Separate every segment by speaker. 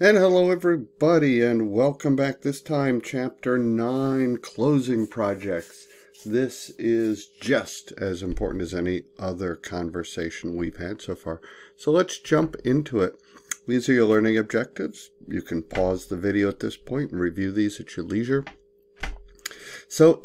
Speaker 1: And hello everybody, and welcome back. This time chapter 9, closing projects. This is just as important as any other conversation we've had so far. So let's jump into it. These are your learning objectives. You can pause the video at this point and review these at your leisure. So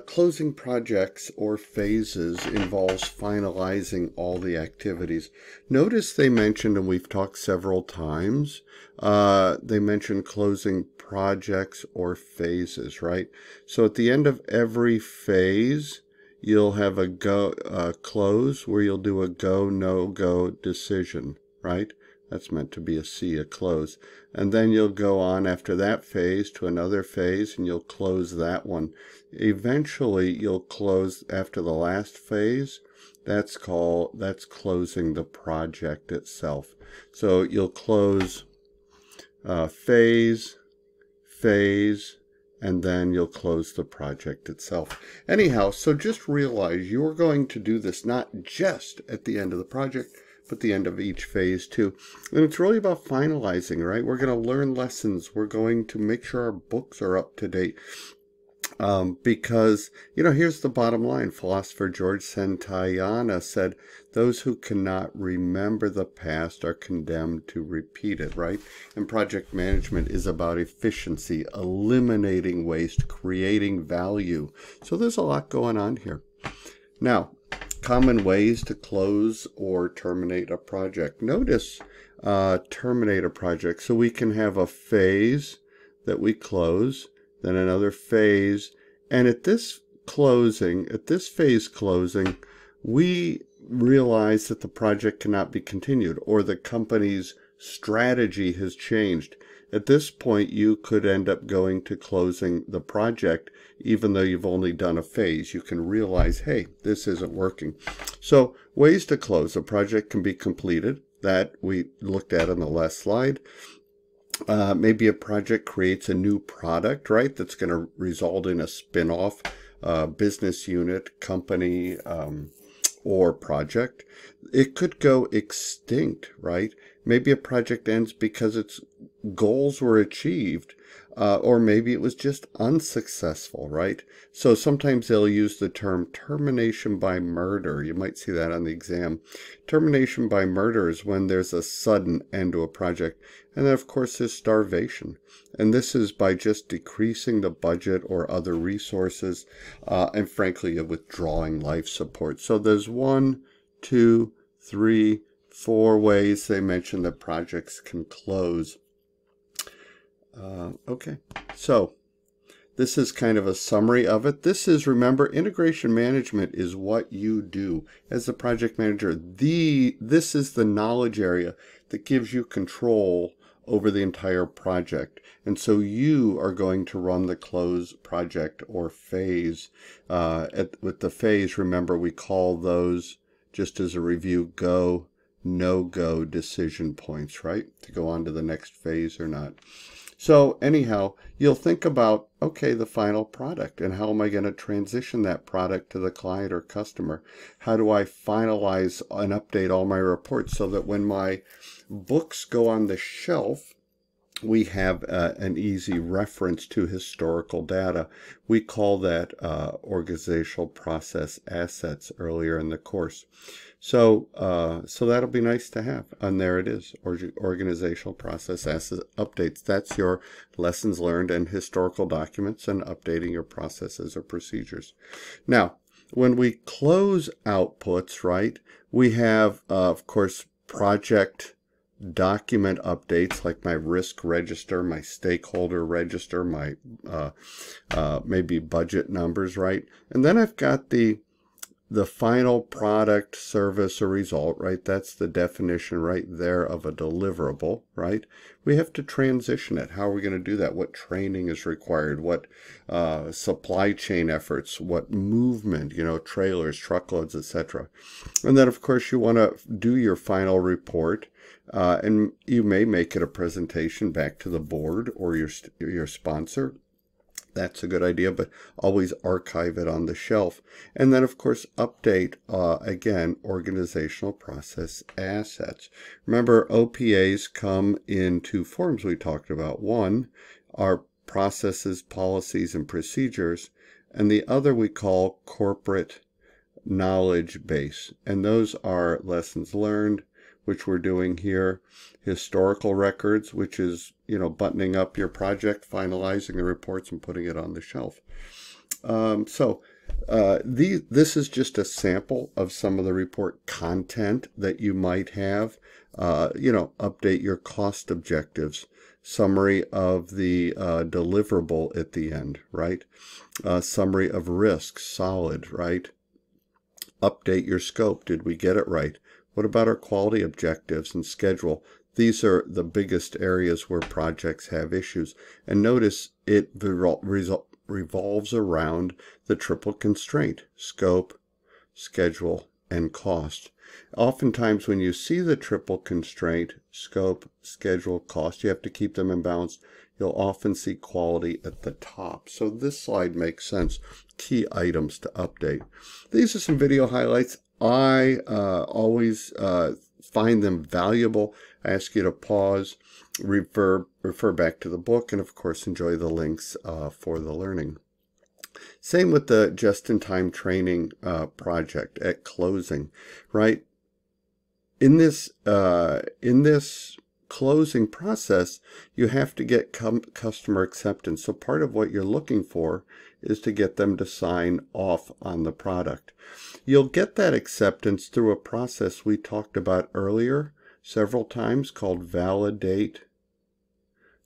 Speaker 1: closing projects or phases involves finalizing all the activities. Notice they mentioned, and we've talked several times, they mentioned closing projects or phases, right? So at the end of every phase, you'll have a close where you'll do a go, no go decision, right? That's meant to be a C, a close. And then you'll go on after that phase to another phase, and you'll close that one. Eventually, you'll close after the last phase. That's closing the project itself. So you'll close phase, and then you'll close the project itself. Anyhow, so just realize you're going to do this not just at the end of the project, but the end of each phase too. And it's really about finalizing, right? We're going to learn lessons. We're going to make sure our books are up to date. Because, here's the bottom line. Philosopher George Santayana said, those who cannot remember the past are condemned to repeat it, right? And project management is about efficiency, eliminating waste, creating value. So there's a lot going on here. Now, common ways to close or terminate a project. Notice terminate a project. So we can have a phase that we close, then another phase, and at this phase closing, we realize that the project cannot be continued, or the company's strategy has changed. At this point, you could end up going to closing the project, even though you've only done a phase. You can realize, hey, this isn't working. So ways to close. A project can be completed, that we looked at in the last slide. Maybe a project creates a new product, right, that's going to result in a spin-off business unit, company, or project. It could go extinct, right? Maybe a project ends because its goals were achieved, or maybe it was just unsuccessful, right? So sometimes they'll use the term termination by murder. You might see that on the exam. Termination by murder is when there's a sudden end to a project. And then, of course, there's starvation. And this is by just decreasing the budget or other resources, and frankly, withdrawing life support. So there's 1, 2, 3, 4 ways they mention that projects can close. Okay, so this is kind of a summary of it. This is, remember, integration management is what you do as the project manager. This is the knowledge area that gives you control over the entire project. And so you are going to run the close project or phase. With the phase, remember, we call those, just as a review, go, no-go decision points, right? To go on to the next phase or not. So anyhow, you'll think about, okay, the final product, and how am I going to transition that product to the client or customer? How do I finalize and update all my reports so that when my books go on the shelf, we have an easy reference to historical data. We call that organizational process assets earlier in the course. So that'll be nice to have. And there it is, organizational process asset updates. That's your lessons learned and historical documents and updating your processes or procedures. Now, when we close outputs, right, we have, of course, project document updates like my risk register, my stakeholder register, my maybe budget numbers, right? And then I've got the final product, service, or result, right? That's the definition right there of a deliverable, right? We have to transition it. How are we going to do that? What training is required? What supply chain efforts? What movement, trailers, truckloads, etc. And then, of course, you want to do your final report. And you may make it a presentation back to the board or your sponsor. That's a good idea, but always archive it on the shelf. And then, of course, update, again, organizational process assets. Remember, OPAs come in two forms we talked about. One are processes, policies, and procedures, and the other we call corporate knowledge base. And those are lessons learned, which we're doing here, historical records, which is, buttoning up your project, finalizing the reports, and putting it on the shelf. This is just a sample of some of the report content that you might have. Update your cost objectives, summary of the deliverable at the end, right? Summary of risks, solid, right? Update your scope. Did we get it right? What about our quality objectives and schedule? These are the biggest areas where projects have issues. And notice it revolves around the triple constraint: scope, schedule, and cost. Oftentimes when you see the triple constraint, scope, schedule, cost, you have to keep them in balance. You'll often see quality at the top. So this slide makes sense. Key items to update. These are some video highlights. I always find them valuable. I ask you to pause, refer back to the book, and of course enjoy the links for the learning. Same with the just-in-time training project at closing, right? In this closing process, you have to get customer acceptance. So part of what you're looking for is to get them to sign off on the product. You'll get that acceptance through a process we talked about earlier several times called validate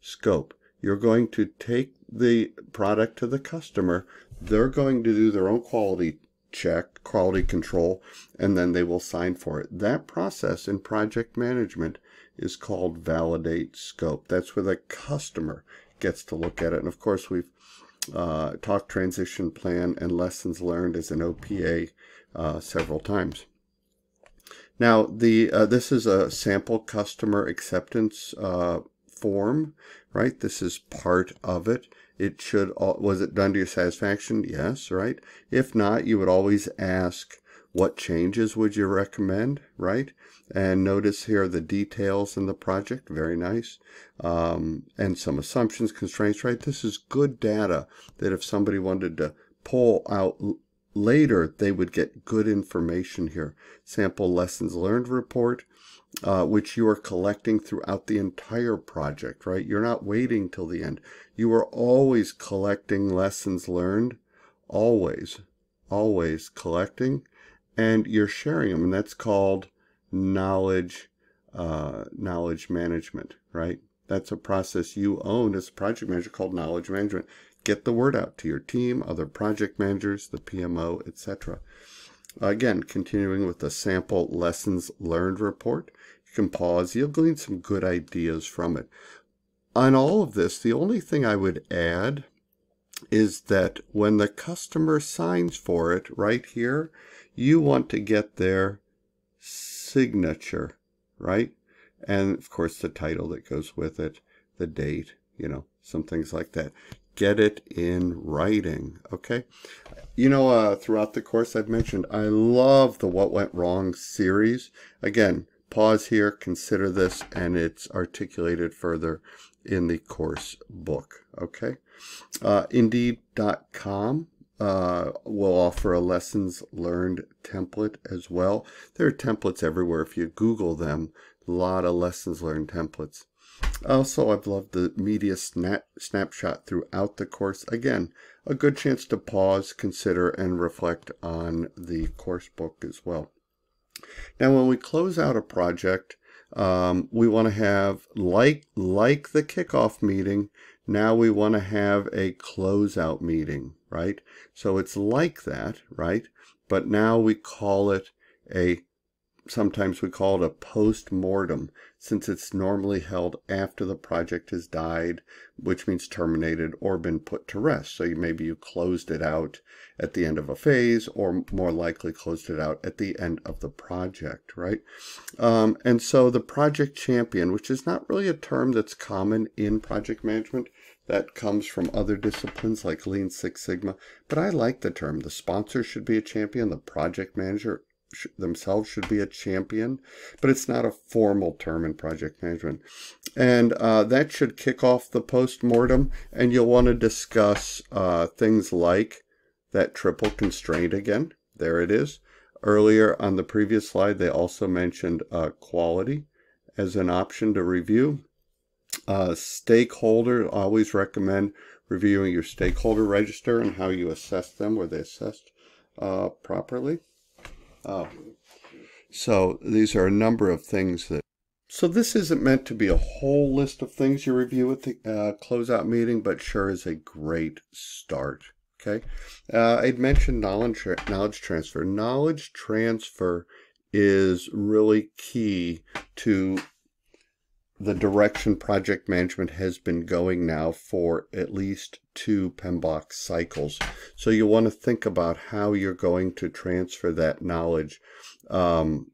Speaker 1: scope. You're going to take the product to the customer. They're going to do their own quality check, quality control, and then they will sign for it. That process in project management is called validate scope. That's where the customer gets to look at it. And of course, we've talked transition plan and lessons learned as an OPA several times. Now, this is a sample customer acceptance form, right? This is part of it. It should, was it done to your satisfaction? Yes, right? If not, you would always ask, what changes would you recommend, right? And notice here the details in the project, very nice. And some assumptions, constraints, right? This is good data that if somebody wanted to pull out later, they would get good information here. Sample lessons learned report, which you are collecting throughout the entire project, right? You're not waiting till the end. You are always collecting lessons learned, always collecting, and you're sharing them, and that's called knowledge management, right? That's a process you own as a project manager called knowledge management. Get the word out to your team, other project managers, the PMO, etc. Again, continuing with the sample lessons learned report. You can pause. You'll glean some good ideas from it. On all of this, the only thing I would add is that when the customer signs for it right here, you want to get their signature, right? And of course the title that goes with it, the date, some things like that. Get it in writing, okay? Throughout the course I've mentioned, I love the What Went Wrong series. Again, pause here, consider this, and it's articulated further in the course book, okay? Indeed.com will offer a lessons learned template as well. There are templates everywhere. If you Google them, a lot of lessons learned templates. Also, I've loved the media snapshot throughout the course. Again, a good chance to pause, consider, and reflect on the course book as well. Now, when we close out a project, we want to have, like the kickoff meeting, now we want to have a closeout meeting, right? So it's like that, right? But now we call it sometimes we call it a post-mortem. since it's normally held after the project has died, which means terminated or been put to rest. So maybe you closed it out at the end of a phase, or more likely closed it out at the end of the project, right? And so the project champion, which is not really a term that's common in project management, that comes from other disciplines like Lean Six Sigma, but I like the term. The sponsor should be a champion, the project manager themselves should be a champion, but it's not a formal term in project management. And that should kick off the post-mortem, and you'll want to discuss things like that triple constraint again. There it is. Earlier on the previous slide, they also mentioned quality as an option to review. Stakeholder, always recommend reviewing your stakeholder register and how you assess them, were they assessed properly. So these are a number of things that, so this isn't meant to be a whole list of things you review at the closeout meeting, but sure is a great start. Okay, I'd mentioned knowledge transfer. Knowledge transfer is really key to the direction project management has been going now for at least 2 PMBOK cycles. So you want to think about how you're going to transfer that knowledge to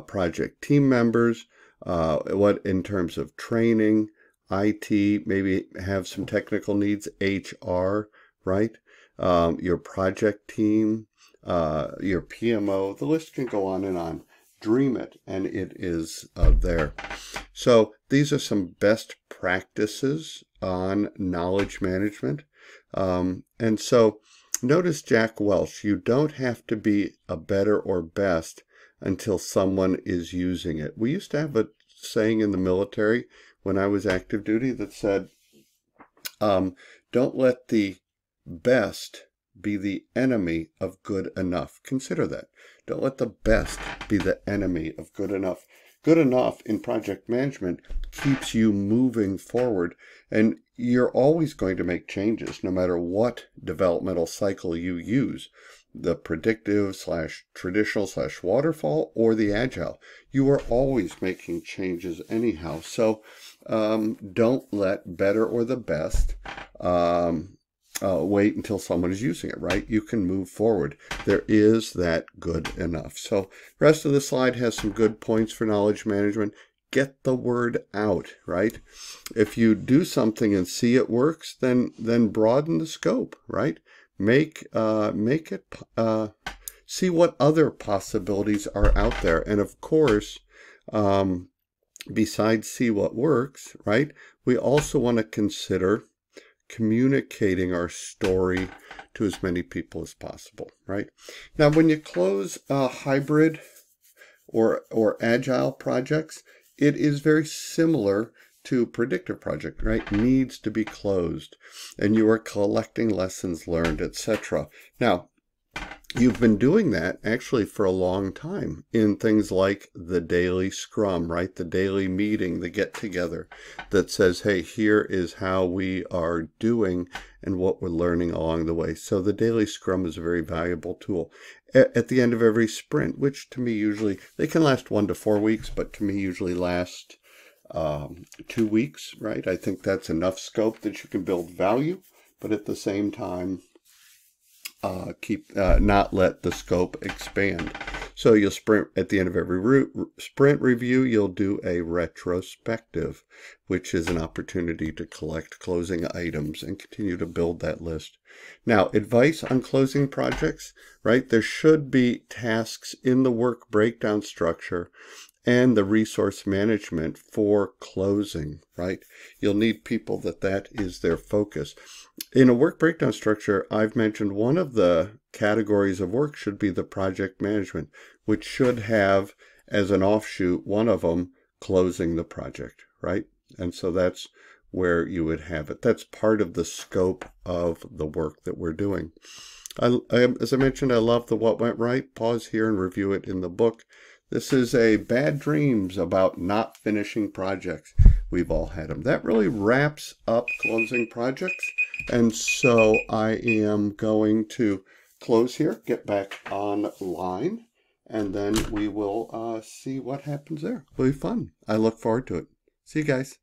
Speaker 1: project team members, what in terms of training, IT, maybe have some technical needs, HR, right? Your project team, your PMO, the list can go on and on. Dream it, and it is there. So these are some best practices on knowledge management. And so notice Jack Welch, you don't have to be a better or best until someone is using it. We used to have a saying in the military when I was active duty that said, don't let the best be the enemy of good enough. Consider that. Don't let the best be the enemy of good enough. Good enough in project management keeps you moving forward, and you're always going to make changes no matter what developmental cycle you use, the predictive / traditional / waterfall or the agile. You are always making changes anyhow. So don't let better or the best wait until someone is using it, right? You can move forward. There is that good enough. So the rest of the slide has some good points for knowledge management. Get the word out, right? If you do something and see it works, then broaden the scope, right? Make it, see what other possibilities are out there. And of course, besides see what works, right? We also want to consider communicating our story to as many people as possible, right? Now, when you close hybrid or agile projects, it is very similar to predictive project, right? Needs to be closed, and you are collecting lessons learned, etc. Now, you've been doing that actually for a long time in things like the daily scrum, right? The daily meeting, the get together that says, hey, here is how we are doing and what we're learning along the way. So the daily scrum is a very valuable tool. At the end of every sprint, which to me usually, they can last 1 to 4 weeks, but to me usually last 2 weeks, right? I think that's enough scope that you can build value, but at the same time, not let the scope expand. So you'll sprint at the end of every sprint review, you'll do a retrospective, which is an opportunity to collect closing items and continue to build that list. Now, advice on closing projects, right? There should be tasks in the work breakdown structure and the resource management for closing, right? You'll need people that is their focus. In a work breakdown structure, I've mentioned one of the categories of work should be the project management, which should have as an offshoot, one of them closing the project, right? And so that's where you would have it. That's part of the scope of the work that we're doing. As I mentioned, I love the what went right. Pause here and review it in the book. This is a bad dreams about not finishing projects. We've all had them. That really wraps up closing projects. And so I am going to close here, get back online, and then we will see what happens there. It'll be fun. I look forward to it. See you guys.